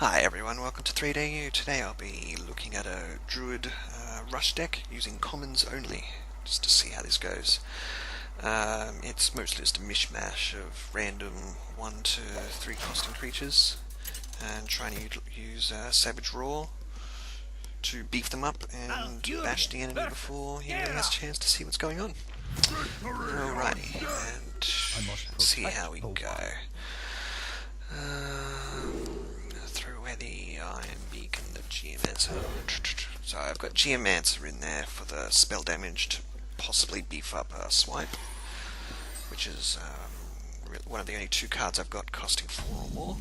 Hi everyone, welcome to 3DU. Today I'll be looking at a Druid rush deck using commons only, just to see how this goes. It's mostly just a mishmash of random 1 to 3 costing creatures, and trying to use Savage Roar to beef them up and bash the enemy before he really has a chance to see what's going on. Alrighty, and let's see how we go. Throw away the Iron Beacon, the Geomancer. So I've got Geomancer in there for the spell damage to possibly beef up a Swipe, which is one of the only 2 cards I've got costing 4 or more,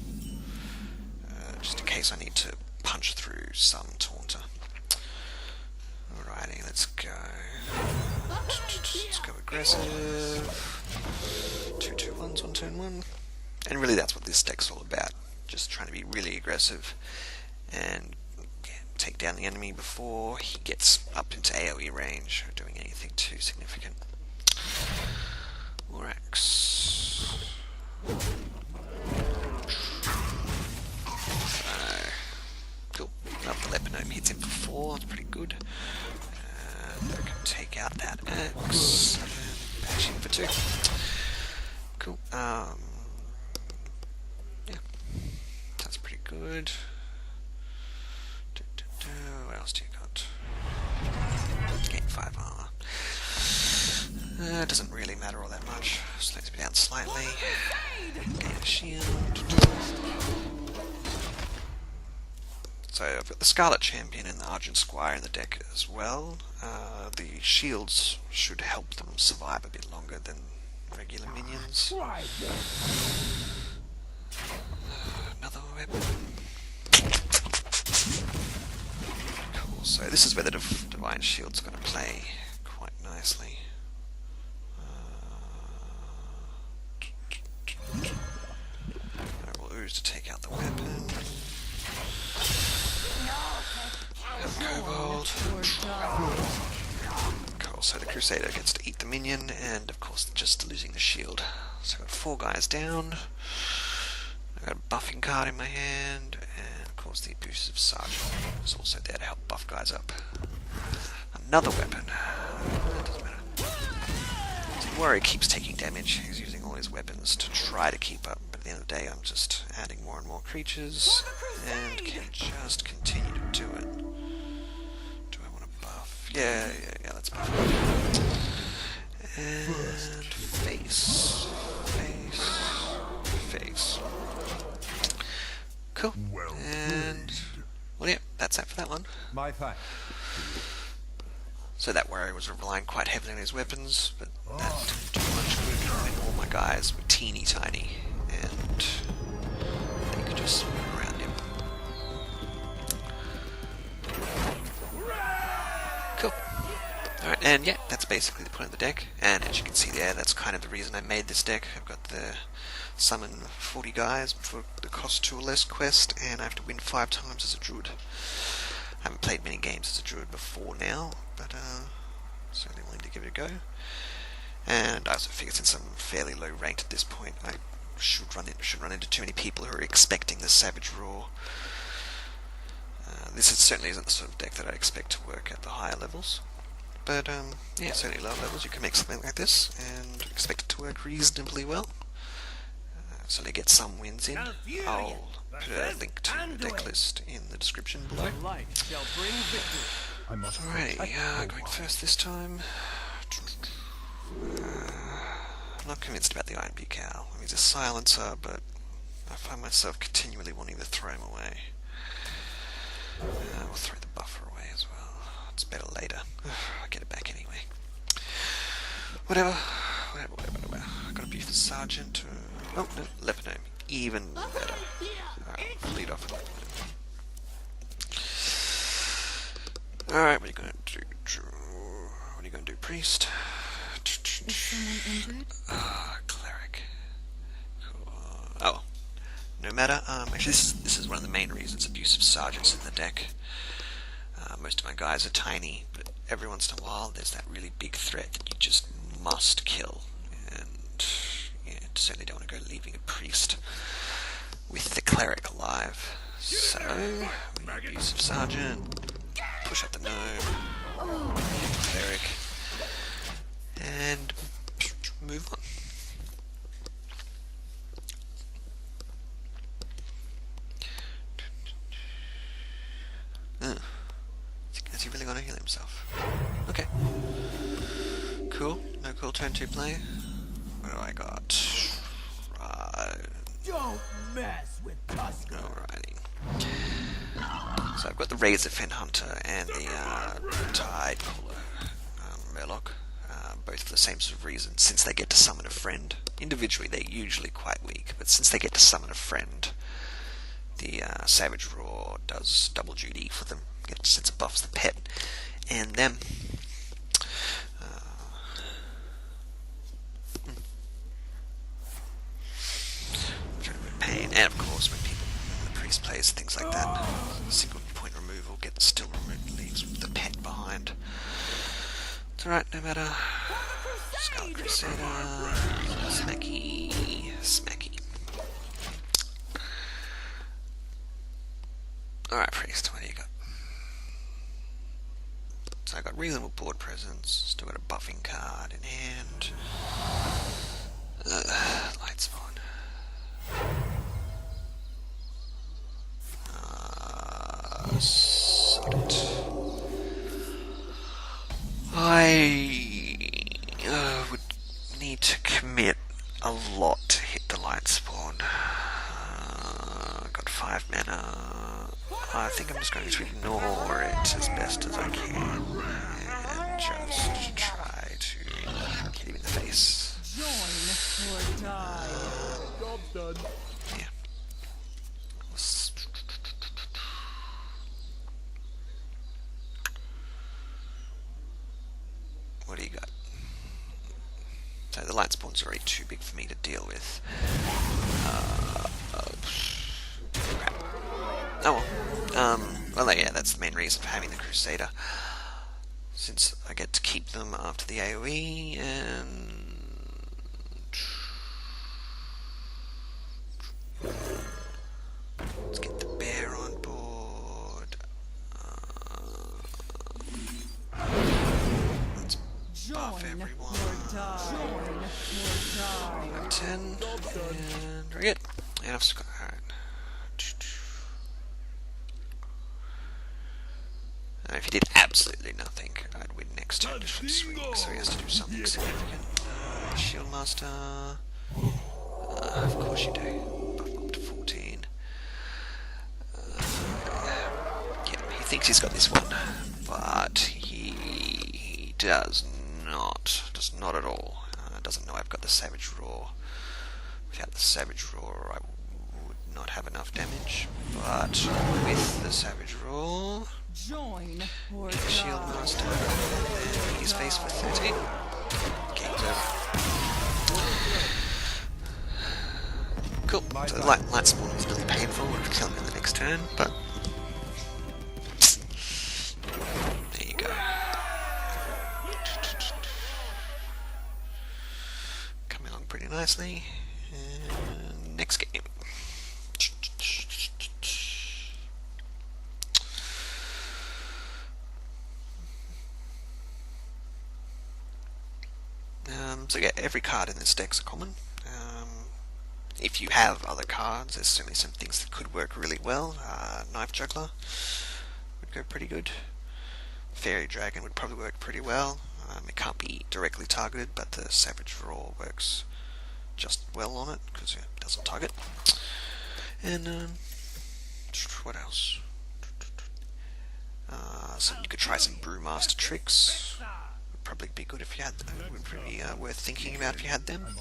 just in case I need to punch through some Taunter. Alrighty, let's go. Let's go aggressive. 2/2/1s on turn 1. And really that's what this deck's all about. Just trying to be really aggressive and take down the enemy before he gets up into AoE range or doing anything too significant. Orax. Cool. Oh, the Lepinome hits him for 4, that's pretty good. I can take out that Axe and bash him for 2. Cool. Yeah, that's pretty good. What else do you got? Gain 5 armor. Doesn't really matter all that much. Slows me down slightly. Gain a shield. So I've got the Scarlet Champion and the Argent Squire in the deck as well. The shields should help them survive a bit longer than regular minions. Another weapon. Cool, so this is where the Divine Shield's going to play quite nicely. I will ooze to take out the weapon. Kobold. Cool, so the Crusader gets to eat the minion, and of course just losing the shield. So I've got 4 guys down. I've got a buffing card in my hand, and of course the Abusive Sergeant is also there to help buff guys up. Another weapon. That doesn't matter. So the warrior keeps taking damage. He's using all his weapons to try to keep up, but at the end of the day I'm just adding more and more creatures, and can just continue to do it. Do I want to buff? Yeah, let's buff it. And face. Cool. And well, yeah, that's it for that one. My thanks. So that warrior was relying quite heavily on his weapons, but that didn't do much good when all my guys were teeny tiny, and they could just swim around him. Cool. Alright, and yeah, that's basically the point of the deck, and as you can see there, that's kind of the reason I made this deck. I've got the summon 40 guys for the cost 2 or less quest, and I have to win 5 times as a Druid. I haven't played many games as a Druid before now, but certainly willing to give it a go. And I also figure since I'm fairly low ranked at this point, I should run into too many people who are expecting the Savage Roar. This certainly isn't the sort of deck that I expect to work at the higher levels. But yeah, certainly lower levels you can make something like this and expect it to work reasonably well. So to get some wins in, I'll put a link to the deck list in the description below. Alrighty, going first this time. I'm not convinced about the Iron Beacon. I mean, he's a silencer, but I find myself continually wanting to throw him away. We'll throw the buffer away as well. It's better later. I'll get it back anyway. Whatever. I've got to beef the Sergeant. Oh, no, Lepinome. Even better. Alright, lead off with Lepinome. Alright, what are you going to do, Drew? What are you going to do, Priest? Is someone injured? Cleric. Cool. Oh, no matter. Actually, this is one of the main reasons Abusive Sergeant's in the deck. Most of my guys are tiny, but every once in a while there's that really big threat that you just must kill. And yeah, certainly don't want to go leaving a priest with the cleric alive. So, we use of Sergeant, push up the gnome, cleric, and move on. Is he really going to heal himself? Okay. Cool. No cool turn 2 play. What do I got? Don't mess with Tusker. Alrighty. So I've got the Razor Fin Hunter and the Tide Caller Murloc, both for the same sort of reason. Since they get to summon a friend, individually they're usually quite weak, but since they get to summon a friend, the Savage Roar does double duty for them, since it buffs the pet and them. Pain, and of course when the priest plays things like that, single point removal gets still removed, leaves the pet behind. It's alright, no matter. Scarlet Crusader, smacky. Alright, priest, what do you got? So I got reasonable board presence, still got a buffing card in hand. Light spawn. I would need to commit a lot to hit the light spawn. Got 5 mana. I think I'm just going to ignore it as best as I can and just try to hit him in the face. Join or die. Job's done. Yeah. What do you got? So the light spawn's already too big for me to deal with. Crap. Oh well. Well, yeah, that's the main reason for having the Crusader. Since I get to keep them after the AoE, and let's get the bear on board. Let's buff everyone. 10, and very good. And I've got, alright. If he did absolutely nothing, I'd win next turn just from swing, so he has to do something significant. Shield Master. Of course you do. Buff him up to 14. Yeah, he thinks he's got this one, but he does not at all. Doesn't know I've got the Savage Roar. Without the Savage Roar, I would not have enough damage, but with the Savage Roar, Join or get the Shield Master, and then he's faced with 13. Game's over. Cool. So the light spawn was really painful. We'll kill him in the next turn, but there you go. Coming along pretty nicely. And next game. So yeah, every card in this deck's a common. If you have other cards, there's certainly some things that could work really well. Knife Juggler would go pretty good. Fairy Dragon would probably work pretty well. It can't be directly targeted, but the Savage Roar works just well on it, because it doesn't target. And what else? So you could try some Brewmaster tricks. Would probably be good if you had them. Would be worth thinking about if you had them.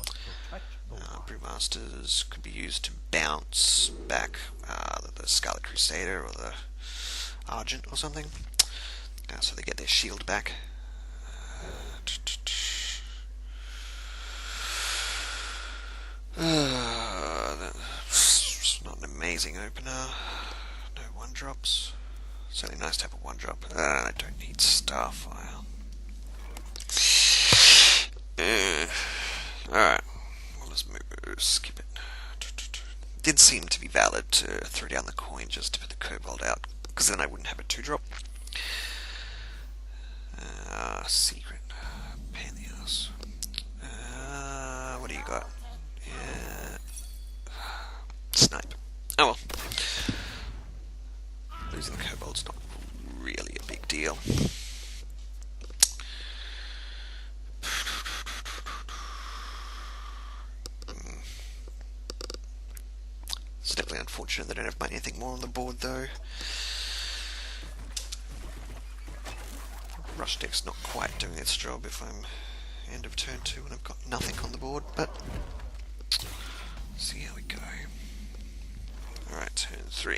Brewmasters could be used to bounce back the Scarlet Crusader or the Argent or something, so they get their shield back. That's not an amazing opener. No 1-drops. Certainly nice to have a 1-drop. I don't need Starfire. Alright. Well, let's skip it. did seem to be valid to throw down the coin just to put the kobold out, because then I wouldn't have a 2-drop. Secret. Pain in the ass. What do you got? Yeah. Snipe. Oh well. Losing the kobold's not really a big deal. It's definitely unfortunate they don't have anything more on the board though. Rush deck's not quite doing its job if I'm end of turn 2 and I've got nothing on the board, but see how we go. Alright, turn 3.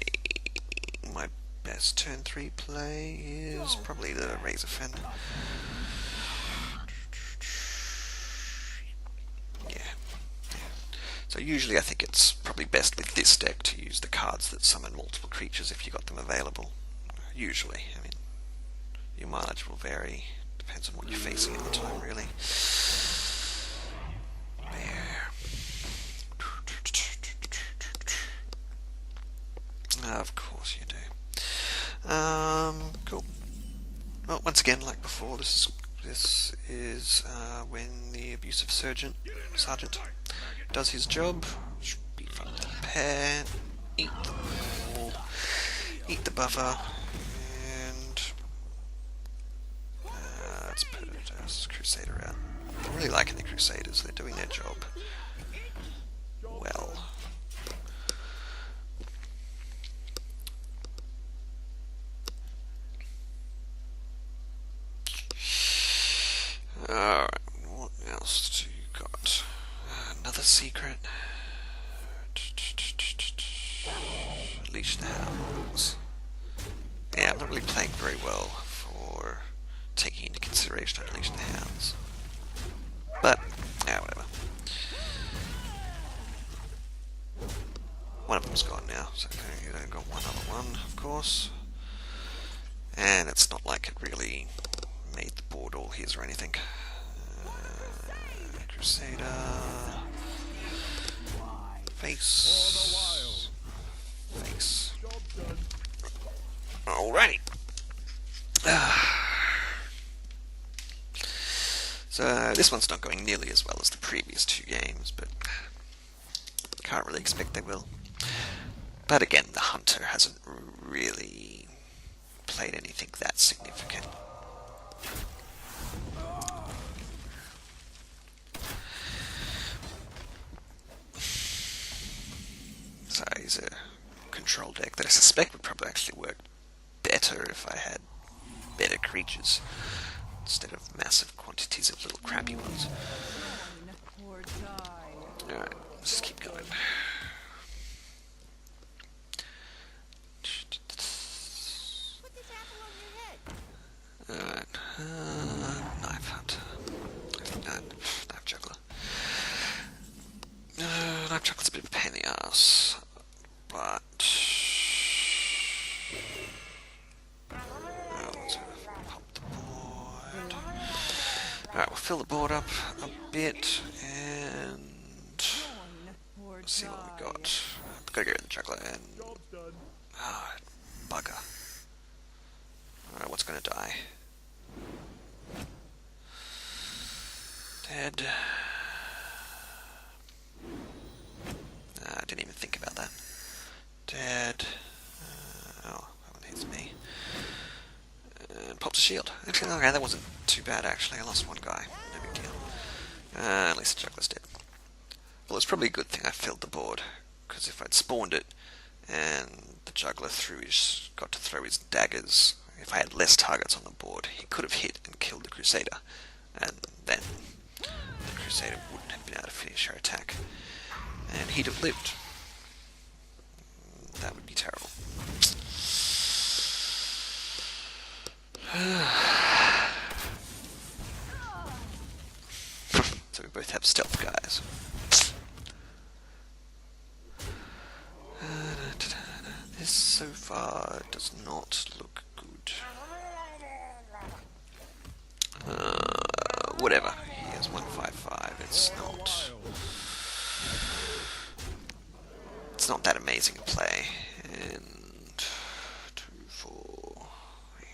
My best turn 3 play is probably the Razor Fen. Yeah. So usually I think it's probably best with this deck to use the cards that summon multiple creatures if you got them available. Usually, I mean, your mileage will vary. Depends on what you're facing at the time, really. There. Of course you do. Cool. Well, once again, like before, this is when the abusive sergeant does his job. Should be from the pair, eat the ball, eat the buffer, and let's put it as Crusader out. I'm really liking the Crusaders, they're doing their job well. Alright, what else do you got? Another secret. Unleash the Hounds. Yeah, I'm not really playing very well for taking into consideration Unleash the Hounds. But, yeah, whatever. One of them's gone now, so okay, I've got one other one, of course. And it's not like it really made the board all his or anything. Crusader. Face. Face. Alrighty. So this one's not going nearly as well as the previous 2 games, but can't really expect they will. But again, the Hunter hasn't really played anything that significant. So he's a control deck that I suspect would probably actually work better if I had better creatures instead of massive quantities of little crappy ones. Alright, let's just keep going. Alright, knife hunt. Knife juggler. Knife juggler's a bit of a pain in the ass, but let's pop the board. Alright, we'll fill the board up a bit and see what we got. Gotta go in the juggler and bugger. Alright, what's gonna die? Dead. I didn't even think about that. Dead. Oh, that one hits me. And pops a shield. Actually, okay, that wasn't too bad actually. I lost one guy. No big deal. At least the juggler's dead. Well, it's probably a good thing I filled the board, because if I'd spawned it and the juggler got to throw his daggers, if I had less targets on the board, he could have hit and killed the Crusader, and then the Crusader wouldn't have been able to finish her attack, and he'd have lived. That would be terrible. So we both have stealth guys. This so far does not look good. Whatever. He has 155. It's it's not that amazing a play. And 2, 4, 8.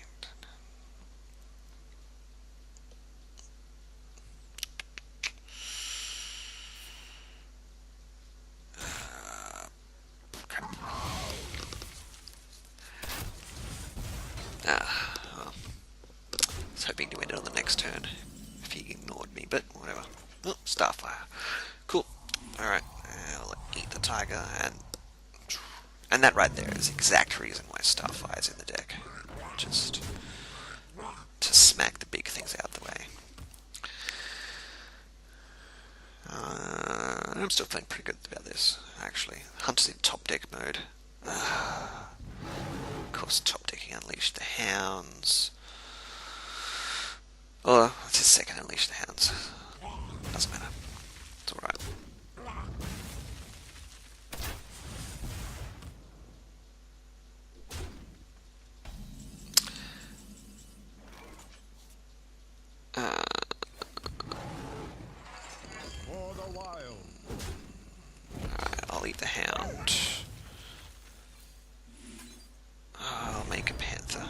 Crap. Well, I was hoping to end it on the next turn if he ignored me, but whatever. Oh, Starfire. Cool. Alright, I'll eat the tiger, and that right there is the exact reason why Starfire's in the deck. Just to smack the big things out the way. I'm still feeling pretty good about this, actually. Hunter's in top deck mode. Of course, top decking Unleash the Hounds. Or, it's his second Unleash the Hounds. Doesn't matter. It's alright. For the wild. Alright, I'll eat the Hound. I'll make a Panther.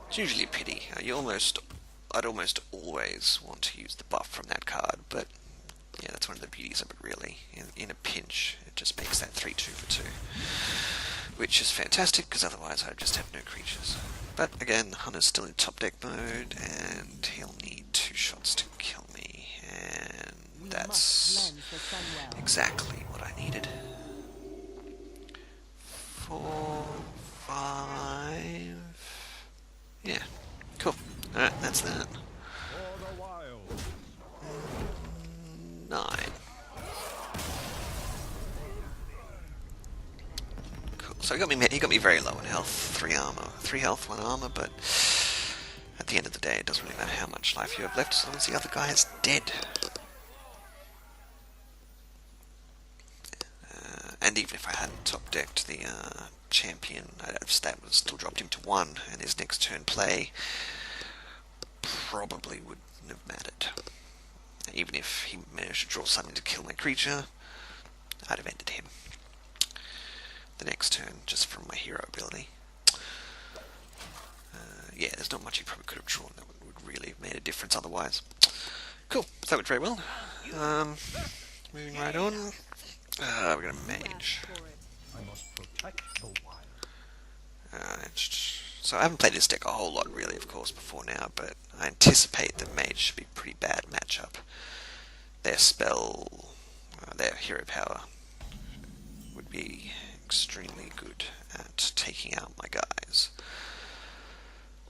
It's usually a pity. I'd almost always want to use the buff from that card, but yeah, that's one of the beauties of it, really. In a pinch, it just makes that 3/2 for 2. Which is fantastic, because otherwise I'd just have no creatures. But again, the Hunter's still in top deck mode, and he'll need 2 shots to kill me, and that's exactly what I needed. 4, 5... Yeah, cool. Alright, that's that. For the wild. 9. Cool. So he got me very low in health. 3 armor. 3 health, 1 armor, but at the end of the day, it doesn't really matter how much life you have left as long as the other guy is dead. And even if I hadn't top decked the champion, I'd have still dropped him to 1, and his next turn play probably wouldn't have mattered. Even if he managed to draw something to kill my creature, I'd have ended him the next turn just from my hero ability. Yeah, there's not much he probably could have drawn that would really have made a difference otherwise. Cool, so that went very well. Moving right on. We're going to mage. I must protect the wild. So I haven't played this deck a whole lot really, of course, before now, but I anticipate that mage should be a pretty bad matchup. Their spell, their hero power would be extremely good at taking out my guys.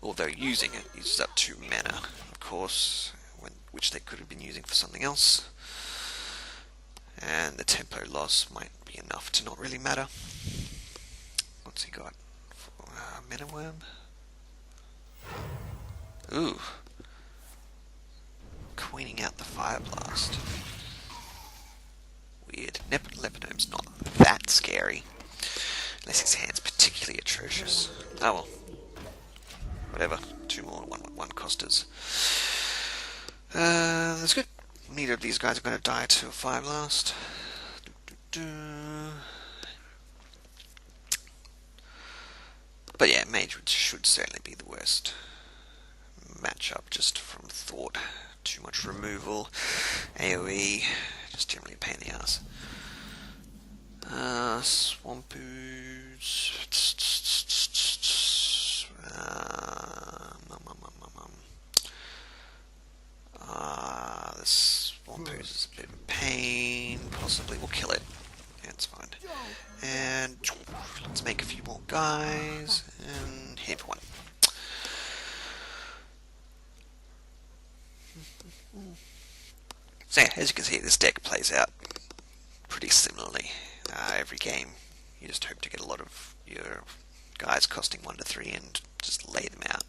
Although using it uses up 2 mana, of course, which they could have been using for something else. And the tempo loss might be enough to not really matter. What's he got? Mana Worm? Ooh. Queening out the Fire Blast. Weird. Lepinome's not that scary. Unless his hand's particularly atrocious. Oh well. Whatever. 2 more 1/1 costers. That's good. Neither of these guys are going to die to a Fire Blast. But yeah, mage should certainly be the worst matchup, just from thought. Too much removal, AoE, just generally a pain in the ass. Swampoos. This Swampoos is a bit of a pain. Possibly we'll kill it. Yeah, it's fine. And let's make a few more guys and hit for 1. So yeah, as you can see, this deck plays out pretty similarly every game. You just hope to get a lot of your guys costing 1 to 3 and just lay them out.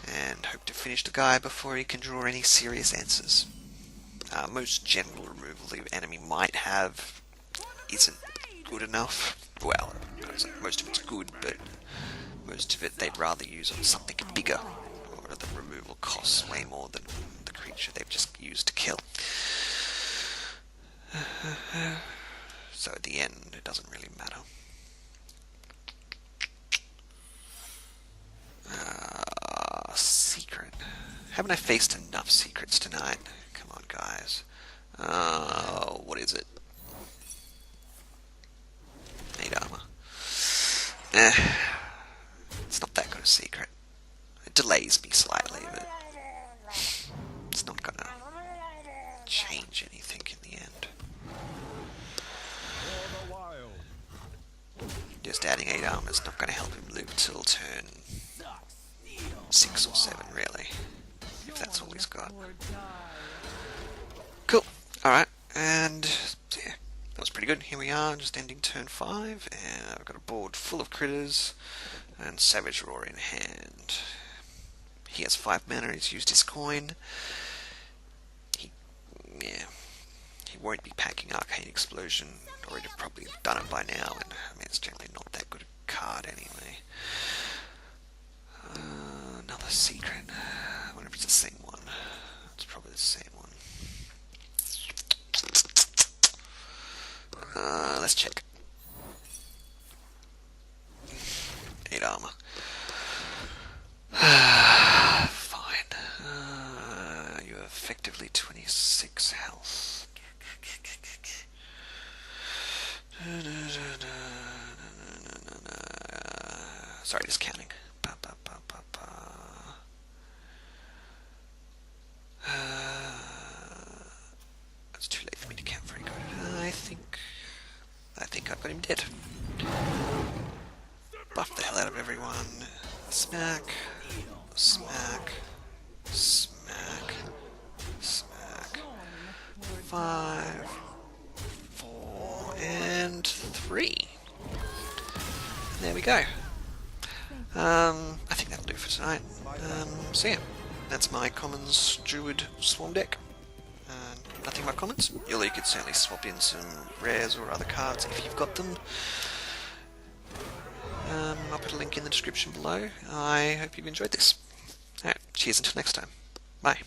And hope to finish the guy before he can draw any serious answers. Most general removal the enemy might have isn't good enough. Well, most of it's good, but most of it they'd rather use on something bigger, or the removal costs way more than the creature they've just used to kill. So at the end, it doesn't really matter. Secret. Haven't I faced enough secrets tonight? Come on, guys. What is it? 8 armor. It's not that good a secret. It delays me slightly, but it's not gonna change anything in the end. For the wild. Just adding 8 armor is not gonna help him loop till turn 6 or 7, really. If that's all he's got. Or die. Cool. Alright, and yeah, that was pretty good. Here we are, just ending turn 5, and I've got a board full of critters and Savage Roar in hand. He has 5 mana, he's used his coin. He won't be packing Arcane Explosion, or he'd have probably done it by now, and I mean, it's generally not that good a card anyway. Another secret. I wonder if it's the same one. It's probably the same one. Let's check. 8 armor. Fine. You have effectively 26 health. Sorry, just counting. It's too late for me to count very good. I think I've got him dead. Buff the hell out of everyone. Smack, smack, smack, smack. 5, 4, and 3. There we go. I think that'll do for tonight. So yeah, that's my commons Druid Swarm deck. Nothing but comments. You could certainly swap in some rares or other cards if you've got them. I'll put a link in the description below. I hope you've enjoyed this. Alright, cheers until next time. Bye.